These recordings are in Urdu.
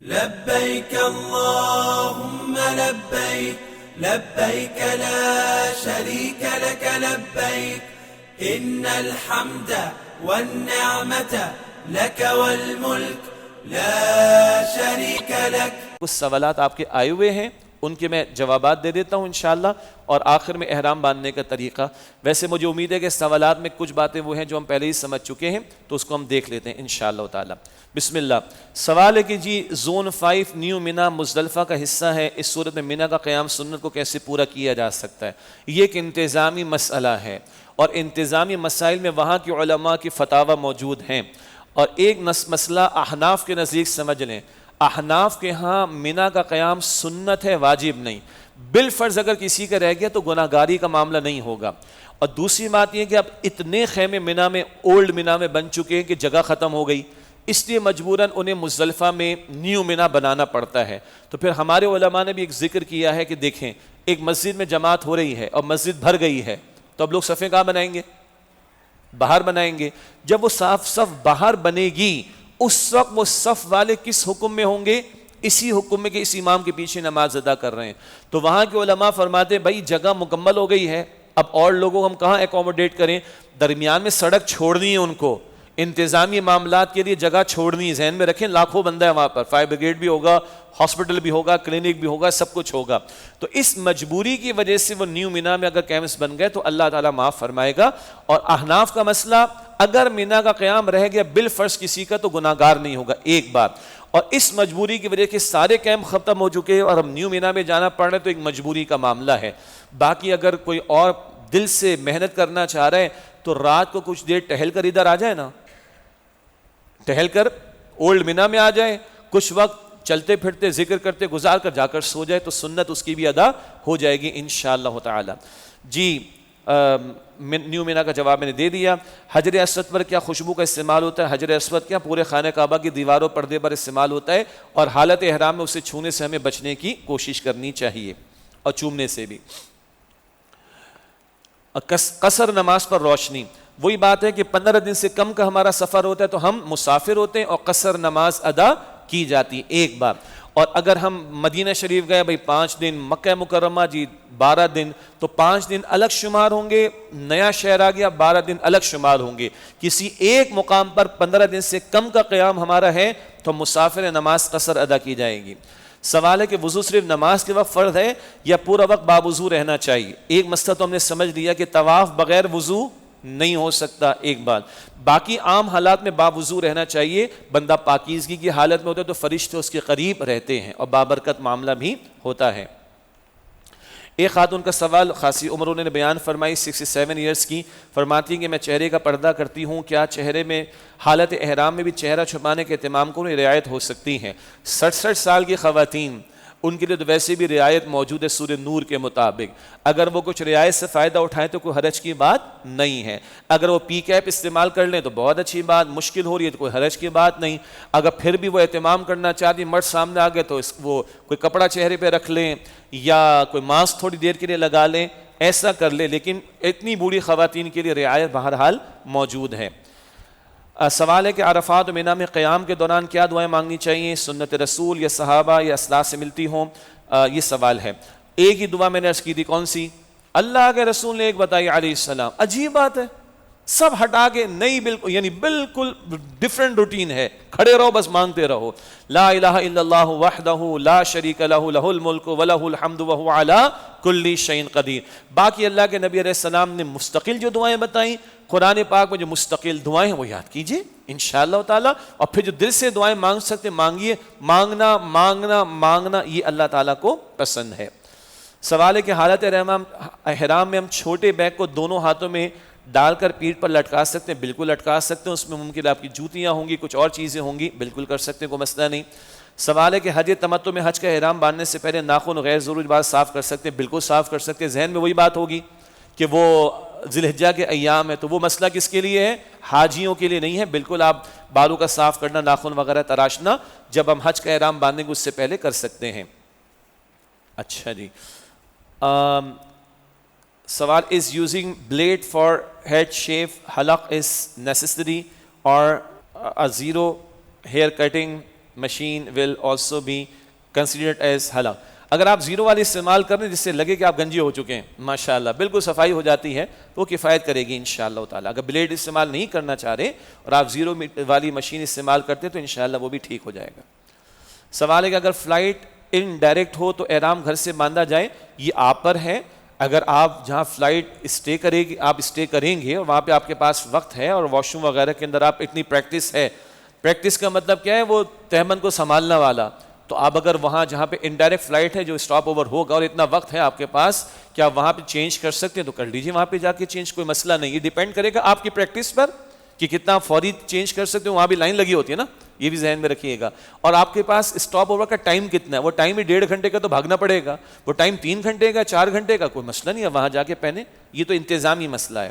لبيك اللهم لبيك لبيك لا شريك لك لبيك إن الحمد والنعمة لك والملك لا شريك لك. کچھ سوالات آپ کے آئے ہوئے ہیں، ان کے میں جوابات دے دیتا ہوں انشاءاللہ، اور آخر میں احرام باندھنے کا طریقہ. ویسے مجھے امید ہے کہ سوالات میں کچھ باتیں وہ ہیں جو ہم پہلے ہی سمجھ چکے ہیں، تو اس کو ہم دیکھ لیتے ہیں انشاءاللہ تعالی. بسم اللہ. سوال ہے کہ جی زون 5 نیو مینا مزدلفہ کا حصہ ہے، اس صورت میں مینا کا قیام سنت کو کیسے پورا کیا جا سکتا ہے؟ یہ ایک انتظامی مسئلہ ہے، اور انتظامی مسائل میں وہاں کی علماء کی فتاوی موجود ہیں. اور ایک مسئلہ احناف کے نزدیک سمجھ لیں، احناف کے ہاں مینا کا قیام سنت ہے، واجب نہیں. بالفرض اگر کسی کا رہ گیا تو گناہگاری کا معاملہ نہیں ہوگا. اور دوسری بات یہ کہ اب اتنے خیمے مینا میں، اولڈ مینا میں بن چکے ہیں کہ جگہ ختم ہو گئی، اس لیے مجبوراً انہیں مزدلفہ میں نیو مینا بنانا پڑتا ہے. تو پھر ہمارے علماء نے بھی ایک ذکر کیا ہے کہ دیکھیں، ایک مسجد میں جماعت ہو رہی ہے اور مسجد بھر گئی ہے، تو اب لوگ صفیں کہاں بنائیں گے؟ باہر بنائیں گے. جب وہ صف باہر بنے گی، اس وقت وہ صف والے کس حکم میں ہوں گے؟ اسی حکم میں کہ اس امام کے پیچھے نماز ادا کر رہے ہیں. تو وہاں کے علماء فرماتے ہیں بھائی جگہ مکمل ہو گئی ہے، اب اور لوگوں کو ہم کہاں ایکوموڈیٹ کریں؟ درمیان میں سڑک چھوڑنی ہے ان کو، انتظامی معاملات کے لیے جگہ چھوڑنی ہے. ذہن میں رکھیں لاکھوں بندہ ہے وہاں پر، فائر بریگیڈ بھی ہوگا، ہاسپٹل بھی ہوگا، کلینک بھی ہوگا، سب کچھ ہوگا. تو اس مجبوری کی وجہ سے وہ نیو مینا میں اگر کیمپس بن گئے تو اللہ تعالیٰ معاف فرمائے گا. اور احناف کا مسئلہ، اگر مینا کا قیام رہ گیا بالفرض کسی کا تو گناہگار نہیں ہوگا. ایک بات. اور اس مجبوری کی وجہ سے سارے کیمپ ختم ہو چکے ہیں اور ہم نیو مینا میں جانا پڑ رہا ہے تو ایک مجبوری کا معاملہ ہے. باقی اگر کوئی اور دل سے محنت کرنا چاہ رہے ہیں تو رات کو کچھ دیر ٹہل کر ادھر آ جائے نا، ٹہل کر اولڈ مینا میں آ جائے، کچھ وقت چلتے پھرتے ذکر کرتے گزار کر جا کر سو جائے تو سنت اس کی بھی ادا ہو جائے گی انشاءاللہ تعالی. جی نیو مینا کا جواب میں نے دے دیا. حجر اسود پر کیا خوشبو کا استعمال ہوتا ہے؟ حجر اسود کیا پورے خانہ کعبہ کی دیواروں پردے پر استعمال ہوتا ہے، اور حالت احرام میں اسے چھونے سے ہمیں بچنے کی کوشش کرنی چاہیے، اور چومنے سے بھی. قصر نماز پر روشنی، وہی بات ہے کہ 15 دن سے کم کا ہمارا سفر ہوتا ہے تو ہم مسافر ہوتے ہیں اور قصر نماز ادا کی جاتی. ایک بار. اور اگر ہم مدینہ شریف گئے بھائی 5 دن، مکہ مکرمہ جی 12 دن، تو 5 دن الگ شمار ہوں گے، نیا شہر آ گیا 12 دن الگ شمار ہوں گے. کسی ایک مقام پر 15 دن سے کم کا قیام ہمارا ہے تو مسافر نماز قصر ادا کی جائے گی. سوال ہے کہ وضو صرف نماز کے وقت فرض ہے یا پورا وقت باوضو رہنا چاہیے؟ ایک مسئلہ تو ہم نے سمجھ لیا کہ طواف بغیر وضو نہیں ہو سکتا، ایک بات. باقی عام حالات میں باوضو رہنا چاہیے. بندہ پاکیزگی کی حالت میں ہوتا ہے تو فرشتے اس کے قریب رہتے ہیں اور بابرکت معاملہ بھی ہوتا ہے. ایک خاتون کا سوال، خاصی عمر انہوں نے بیان فرمائی 67 ایئرس کی، فرماتی ہیں کہ میں چہرے کا پردہ کرتی ہوں، کیا چہرے میں حالت احرام میں بھی چہرہ چھپانے کے اہتمام کو رعایت ہو سکتی ہے؟ 67 سال کی خواتین، ان کے لیے تو ویسے بھی رعایت موجود ہے سورہ نور کے مطابق. اگر وہ کچھ رعایت سے فائدہ اٹھائیں تو کوئی حرج کی بات نہیں ہے. اگر وہ پی کیپ استعمال کر لیں تو بہت اچھی بات، مشکل ہو رہی ہے تو کوئی حرج کی بات نہیں. اگر پھر بھی وہ اہتمام کرنا چاہتی، مرد سامنے آ گئے تو وہ کوئی کپڑا چہرے پہ رکھ لیں یا کوئی ماسک تھوڑی دیر کے لیے لگا لیں، ایسا کر لیں. لیکن اتنی بوڑھی خواتین کے لیے رعایت بہرحال موجود ہے. سوال ہے کہ عرفات و مینا میں قیام کے دوران کیا دعائیں مانگنی چاہیے؟ سنت رسول یا صحابہ یا اسلاف سے ملتی ہوں؟ یہ سوال ہے. ایک ہی دعا میں نے عرض کی تھی، کون سی؟ اللہ کے رسول نے ایک بتائی علیہ السلام. عجیب بات ہے، سب ہٹا کے نئی، بالکل یعنی بالکل ڈیفرنٹ روٹین ہے. کھڑے رہو بس مانگتے رہو، لا الہ الا اللہ وحدہ لا شریک لہ لہ الملک ولہ الحمد وہو علی کل شیء قدیر. باقی اللہ کے نبی علیہ السلام نے مستقل جو دعائیں بتائیں، قرآن پاک میں جو مستقل دعائیں ہیں وہ یاد کیجئے انشاءاللہ تعالیٰ. اور پھر جو دل سے دعائیں مانگ سکتے مانگیے. مانگنا مانگنا مانگنا یہ اللہ تعالیٰ کو پسند ہے. سوال ہے کہ حالت احرام میں ہم چھوٹے بیگ کو دونوں ہاتھوں میں ڈال کر پیٹھ پر لٹکا سکتے ہیں؟ بالکل لٹکا سکتے ہیں. اس میں ممکن آپ کی جوتیاں ہوں گی، کچھ اور چیزیں ہوں گی، بالکل کر سکتے ہیں، کوئی مسئلہ نہیں. سوال ہے کہ حج تمتع میں حج کا احرام باندھنے سے پہلے ناخن غیر ضروری بات صاف کر سکتے ہیں؟ بالکل صاف کر سکتے ہیں. ذہن میں وہی بات ہوگی کہ وہ ذی الحجہ کے ایام ہے تو وہ مسئلہ کس کے لیے ہے؟ حاجیوں کے لیے نہیں ہے. بالکل آپ بالوں کا صاف کرنا، ناخن وغیرہ تراشنا جب ہم حج کا احرام باندھیں گے اس سے پہلے کر سکتے ہیں. اچھا جی. سوال is using blade for head shave halaq is necessary or a zero hair cutting machine will also be considered as hala. اگر آپ زیرو والی استعمال کر رہے ہیں جس سے لگے کہ آپ گنجی ہو چکے ہیں، ماشاءاللہ بالکل صفائی ہو جاتی ہے تو وہ کفایت کرے گی انشاءاللہ تعالی. اگر بلیڈ استعمال نہیں کرنا چاہ رہے اور آپ زیرو والی مشین استعمال کرتے تو انشاءاللہ وہ بھی ٹھیک ہو جائے گا. سوال ہے کہ اگر فلائٹ ان ڈائریکٹ ہو تو احرام گھر سے باندھا جائے. یہ آپ پر ہے. اگر آپ جہاں فلائٹ اسٹے کرے گی آپ اسٹے کریں گے اور وہاں پہ آپ کے پاس وقت ہے اور واش روم وغیرہ کے اندر آپ اتنی پریکٹس ہے، پریکٹس کا مطلب کیا ہے، وہ تہمند کو سنبھالنا والا، تو آپ اگر وہاں جہاں پہ انڈائریکٹ فلائٹ ہے جو اسٹاپ اوور ہوگا اور اتنا وقت ہے آپ کے پاس کہ آپ وہاں پہ چینج کر سکتے ہیں تو کر لیجیے، وہاں پہ جا کے چینج، کوئی مسئلہ نہیں. یہ ڈیپینڈ کرے گا آپ کی پریکٹس پر کہ کتنا فوری چینج کر سکتے ہیں. وہاں بھی لائن لگی ہوتی ہے نا، یہ بھی ذہن میں رکھیے گا. اور آپ کے پاس اسٹاپ اوور کا ٹائم کتنا ہے، وہ ٹائم بھی 1.5 گھنٹے کا تو بھاگنا پڑے گا، وہ ٹائم 3 گھنٹے کا 4 گھنٹے کا کوئی مسئلہ نہیں ہے، وہاں جا کے پہنے. یہ تو انتظامی مسئلہ ہے.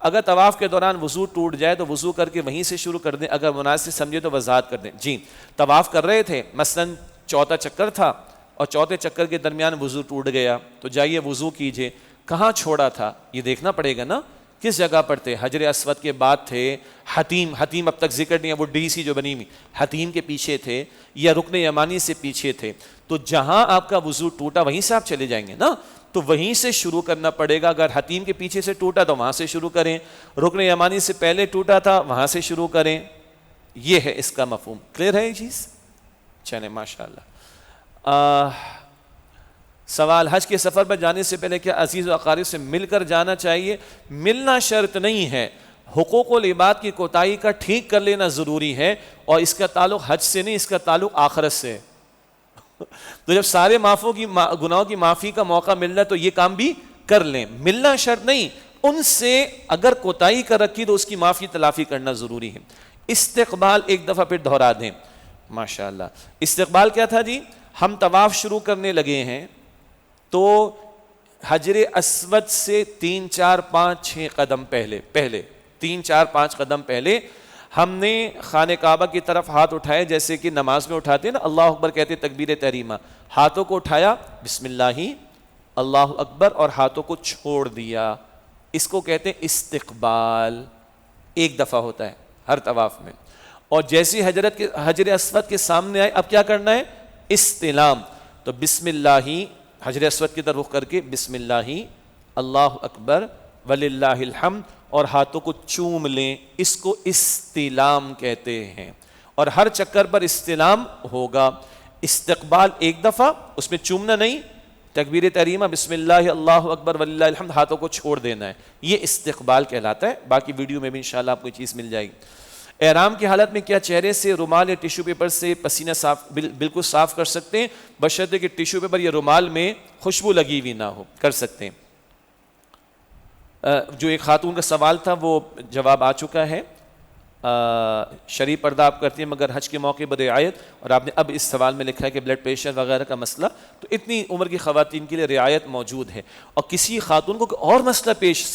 اگر طواف کے دوران وضو ٹوٹ جائے تو وضو کر کے وہیں سے شروع کر دیں، اگر مناسب سمجھے تو وضاحت کر دیں. جی طواف کر رہے تھے، مثلاً چوتھا چکر تھا اور چوتھے چکر کے درمیان وضو ٹوٹ گیا تو جائیے وضو کیجئے. کہاں چھوڑا تھا یہ دیکھنا پڑے گا نا، کس جگہ پر تھے. حجر اسود کے بعد تھے، حتیم اب تک ذکر نہیں ہے، وہ ڈی سی جو بنی ہوئی حتیم کے پیچھے تھے یا رکن یمانی سے پیچھے تھے. تو جہاں آپ کا وضو ٹوٹا وہیں سے آپ چلے جائیں گے نا، تو وہیں سے شروع کرنا پڑے گا. اگر حتیم کے پیچھے سے ٹوٹا تو وہاں سے شروع کریں، رکن یمانی سے پہلے ٹوٹا تھا وہاں سے شروع کریں. یہ ہے اس کا مفہوم. کلیئر ہے یہ چیز؟ چلیں ماشاءاللہ. سوال، حج کے سفر پر جانے سے پہلے کیا عزیز و اقارب سے مل کر جانا چاہیے؟ ملنا شرط نہیں ہے، حقوق و العباد کی کوتاہی کا ٹھیک کر لینا ضروری ہے، اور اس کا تعلق حج سے نہیں، اس کا تعلق آخرت سے. تو جب سارے گناہوں کی معافی کا موقع مل رہا ہے تو یہ کام بھی کر لیں. ملنا شرط نہیں، ان سے اگر کوتاہی کر رکھی تو اس کی معافی تلافی کرنا ضروری ہے. استقبال ایک دفعہ پھر دہرا دیں. ماشاءاللہ. استقبال کیا تھا جی؟ ہم طواف شروع کرنے لگے ہیں تو حجر اسود سے 3 4 5 6 قدم پہلے 3 4 5 قدم پہلے ہم نے خانہ کعبہ کی طرف ہاتھ اٹھائے، جیسے کہ نماز میں اٹھاتے ہیں نا، اللہ اکبر کہتے تکبیر تحریمہ، ہاتھوں کو اٹھایا بسم اللہ اللہ اکبر اور ہاتھوں کو چھوڑ دیا. اس کو کہتے ہیں استقبال. ایک دفعہ ہوتا ہے ہر طواف میں. اور جیسی حجر اسود کے سامنے آئے اب کیا کرنا ہے؟ استلام. تو بسم اللہ، حجر اسود کی طرف رخ کر کے بسم اللہ اللہ اکبر وللہ الحمد اور ہاتھوں کو چوم لیں. اس کو استلام کہتے ہیں اور ہر چکر پر استلام ہوگا. استقبال ایک دفعہ، اس میں چومنا نہیں، تکبیر تحریمہ بسم اللہ اللہ اکبر وللہ الحمد، ہاتھوں کو چھوڑ دینا ہے. یہ استقبال کہلاتا ہے. باقی ویڈیو میں بھی انشاءاللہ آپ کو یہ چیز مل جائے گی. احرام کی حالت میں کیا چہرے سے رومال یا ٹیشو پیپر سے پسینہ بالکل صاف کر سکتے ہیں؟ بشرطے کہ ٹیشو پیپر یا رومال میں خوشبو لگی ہوئی نہ ہو. کر سکتے ہیں. جو ایک خاتون کا سوال تھا وہ جواب آ چکا ہے. شرعی پردہ آپ کرتی ہیں مگر حج کے موقع پر رعایت، اور آپ نے اب اس سوال میں لکھا ہے کہ بلڈ پریشر وغیرہ کا مسئلہ، تو اتنی عمر کی خواتین کے لیے رعایت موجود ہے. اور کسی خاتون کو اور مسئلہ پیش،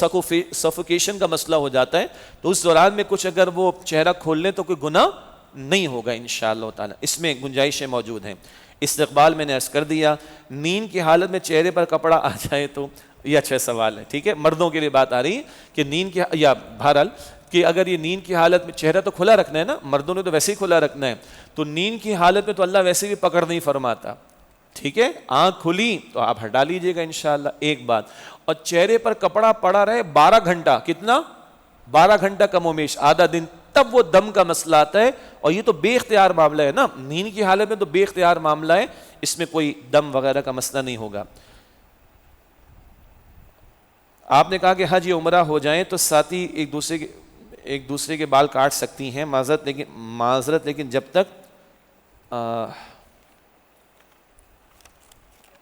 سفوکیشن کا مسئلہ ہو جاتا ہے تو اس دوران میں کچھ اگر وہ چہرہ کھول لیں تو کوئی گناہ نہیں ہوگا انشاءاللہ تعالی. اس میں گنجائشیں موجود ہیں. استقبال میں نے عرض کر دیا. نیند کی حالت میں چہرے پر کپڑا آ جائے تو یہ اچھا سوال ہے. ٹھیک ہے، مردوں کے لیے بات آ رہی ہے کہ نیند کی، یا بہرحال کہ اگر یہ نیند کی حالت میں چہرہ تو کھلا رکھنا ہے نا، مردوں نے تو ویسے ہی کھلا رکھنا ہے، تو نیند کی حالت میں تو اللہ ویسے بھی پکڑ نہیں فرماتا. ٹھیک ہے، آنکھ کھلی تو آپ ہٹا لیجئے گا انشاءاللہ. ایک بات. اور چہرے پر کپڑا پڑا رہے 12 گھنٹہ، کتنا؟ 12 گھنٹہ کم و بیش آدھا دن، تب وہ دم کا مسئلہ آتا ہے. اور یہ تو بے اختیار معاملہ ہے نا، نیند کی حالت میں تو بے اختیار معاملہ ہے، اس میں کوئی دم وغیرہ کا مسئلہ نہیں ہوگا. آپ نے کہا کہ حج یا عمرہ ہو جائیں تو ساتھی ایک دوسرے کے بال کاٹ سکتی ہیں، معذرت لیکن جب تک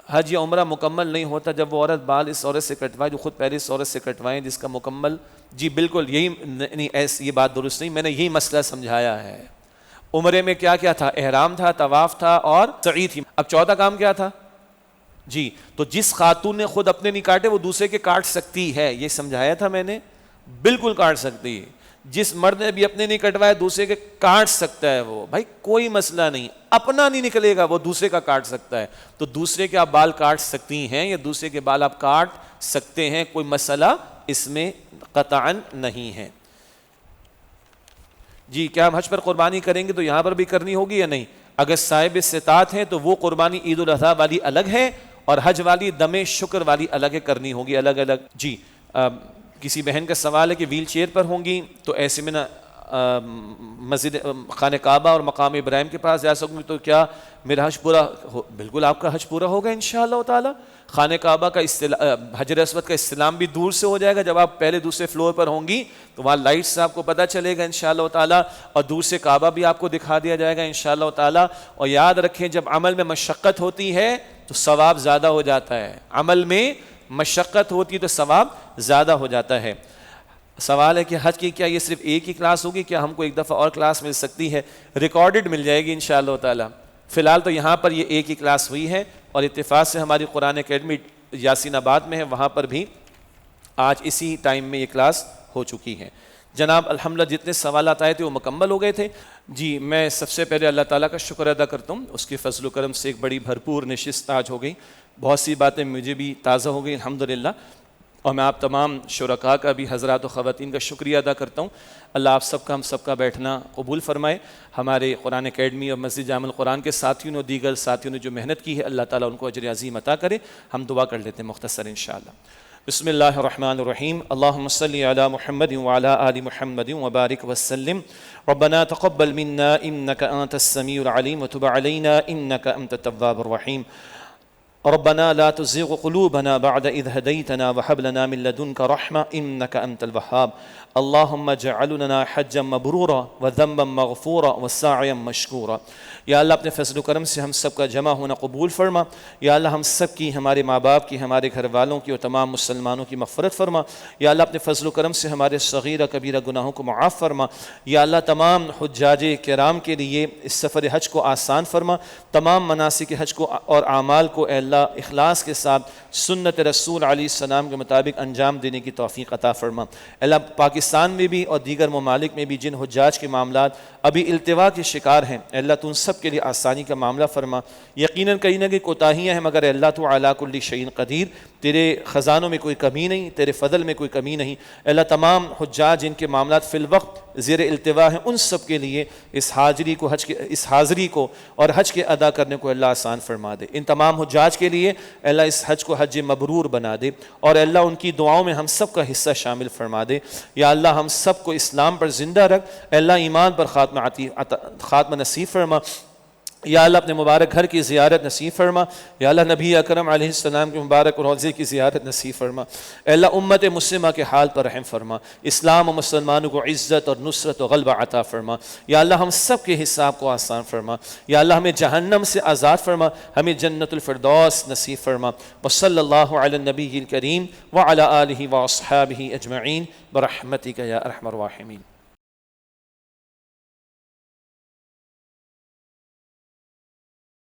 حج یا عمرہ مکمل نہیں ہوتا، جب وہ عورت بال اس عورت سے کٹوائے جو خود پہلے اس عورت سے کٹوائیں جس کا مکمل. جی بالکل یہی نہیں، ایسی یہ بات درست نہیں، میں نے یہی مسئلہ سمجھایا ہے. عمرے میں کیا کیا تھا؟ احرام تھا، طواف تھا اور سعی تھی. اب چوتھا کام کیا تھا؟ جی تو جس خاتون نے خود اپنے نہیں کاٹے وہ دوسرے کے کاٹ سکتی ہے، یہ سمجھایا تھا میں نے. بالکل کاٹ سکتی ہے. جس مرد نے بھی اپنے نہیں کٹوائے دوسرے کے کاٹ سکتا ہے. وہ بھائی کوئی مسئلہ نہیں، اپنا نہیں نکلے گا وہ دوسرے کا کاٹ سکتا ہے. تو دوسرے کے آپ بال کاٹ سکتی ہیں یا دوسرے کے بال آپ کاٹ سکتے ہیں، کوئی مسئلہ اس میں قطعاً نہیں ہے. جی کیا ہم حج پر قربانی کریں گے تو یہاں پر بھی کرنی ہوگی یا نہیں؟ اگر صاحب استطاعت ہیں تو وہ قربانی عید الاضحیٰ والی الگ ہے اور حج والی دم شکر والی الگ کرنی ہوگی الگ الگ. جی کسی بہن کا سوال ہے کہ ویل چیئر پر ہوں گی تو ایسے میں مسجد خانہ کعبہ اور مقام ابراہیم کے پاس جا سکوں گی تو کیا میرا حج پورا بالکل آپ کا حج پورا ہوگا انشاءاللہ تعالی. خانہ کعبہ کا حجر اسود کا استلام بھی دور سے ہو جائے گا. جب آپ پہلے دوسرے فلور پر ہوں گی تو وہاں لائٹ سے آپ کو پتہ چلے گا انشاءاللہ تعالی, اور دور سے کعبہ بھی آپ کو دکھا دیا جائے گا انشاءاللہ تعالی. اور یاد رکھیں جب عمل میں مشقت ہوتی ہے تو ثواب زیادہ ہو جاتا ہے. عمل میں مشقت ہوتی ہے تو ثواب زیادہ ہو جاتا ہے. سوال ہے کہ حج کی کیا یہ صرف ایک ہی کلاس ہوگی, کیا ہم کو ایک دفعہ اور کلاس مل سکتی ہے؟ ریکارڈڈ مل جائے گی انشاءاللہ تعالی. فی الحال تو یہاں پر یہ ایک ہی کلاس ہوئی ہے اور اتفاق سے ہماری قرآن اکیڈمی یاسین آباد میں ہے, وہاں پر بھی آج اسی ٹائم میں یہ کلاس ہو چکی ہے. جناب الحمدللہ جتنے سوالات آئے تھے وہ مکمل ہو گئے تھے. جی میں سب سے پہلے اللہ تعالیٰ کا شکر ادا کرتا ہوں, اس کے فضل و کرم سے ایک بڑی بھرپور نشست آج ہو گئی. بہت سی باتیں مجھے بھی تازہ ہو گئی الحمدللہ, اور میں آپ تمام شرکاء کا بھی, حضرات و خواتین کا شکریہ ادا کرتا ہوں. اللہ آپ سب کا ہم سب کا بیٹھنا قبول فرمائے. ہمارے قرآن اکیڈمی اور مسجد جامع القرآن کے ساتھیوں اور دیگر ساتھیوں نے جو محنت کی ہے اللہ تعالیٰ ان کو اجر عظیم عطا کرے. ہم دعا کر لیتے ہیں مختصر انشاءاللہ. بسم اللہ الرحمن الرحیم. اللہم صلی علی محمد وعلی آل محمد وبارک وسلم. ربنا تقبل منا انک انت السمیع العلیم وتب علینا انک انت التواب الرحیم. ربنا لا تزغ قلوبنا بعد إذ هديتنا وهب لنا من لدنك رحمة إنك أنت الوهاب. اللهم اجعلنا حجا مبرورا وذنبا مغفورا وسعيا مشكورا. یا اللہ اپنے فضل و کرم سے ہم سب کا جمع ہونا قبول فرما. یا اللہ ہم سب کی, ہمارے ماں باپ کی, ہمارے گھر والوں کی اور تمام مسلمانوں کی مغفرت فرما. یا اللہ اپنے فضل و کرم سے ہمارے صغیرہ کبیرہ گناہوں کو معاف فرما. یا اللہ تمام حجاج کرام کے لیے اس سفر حج کو آسان فرما. تمام مناسک حج کو اور اعمال کو اے اللہ اخلاص کے ساتھ سنت رسول علیہ السلام کے مطابق انجام دینے کی توفیق عطا فرما. اللہ پاکستان میں بھی اور دیگر ممالک میں بھی جن حجاج کے معاملات ابھی التوا کے شکار ہیں اے اللہ تو ان سب کے لیے آسانی کا معاملہ فرما. یقیناً کہیں نہ کہیں کوتاہیاں ہیں مگر اللہ تو علی کل شیء قدیر, تیرے خزانوں میں کوئی کمی نہیں, تیرے فضل میں کوئی کمی نہیں. اللہ تمام حجاج جن کے معاملات فی الوقت زیر التوا ہیں ان سب کے لیے اس حاضری کو اور حج کے ادا کرنے کو اللہ آسان فرما دے. ان تمام حجاج کے لیے اللہ اس حج کو حج مبرور بنا دے اور اللہ ان کی دعاؤں میں ہم سب کا حصہ شامل فرما دے. یا اللہ ہم سب کو اسلام پر زندہ رکھ, اللہ ایمان پر خاتمہ نصیب فرما. یا اللہ اپنے مبارک گھر کی زیارت نصیب فرما. یا اللہ نبی اکرم علیہ السلام کے مبارک روضے کی زیارت نصیب فرما. اے اللہ امت مسلمہ کے حال پر رحم فرما. اسلام و مسلمانوں کو عزت اور نصرت و غلبہ عطا فرما. یا اللہ ہم سب کے حساب کو آسان فرما. یا اللہ ہمیں جہنم سے آزاد فرما, ہمیں جنت الفردوس نصیب فرما. وصلی اللہ علی النبی الکریم وعلی آلہ واصحابہ اجمعین برحمتک یا ارحم الراحمین.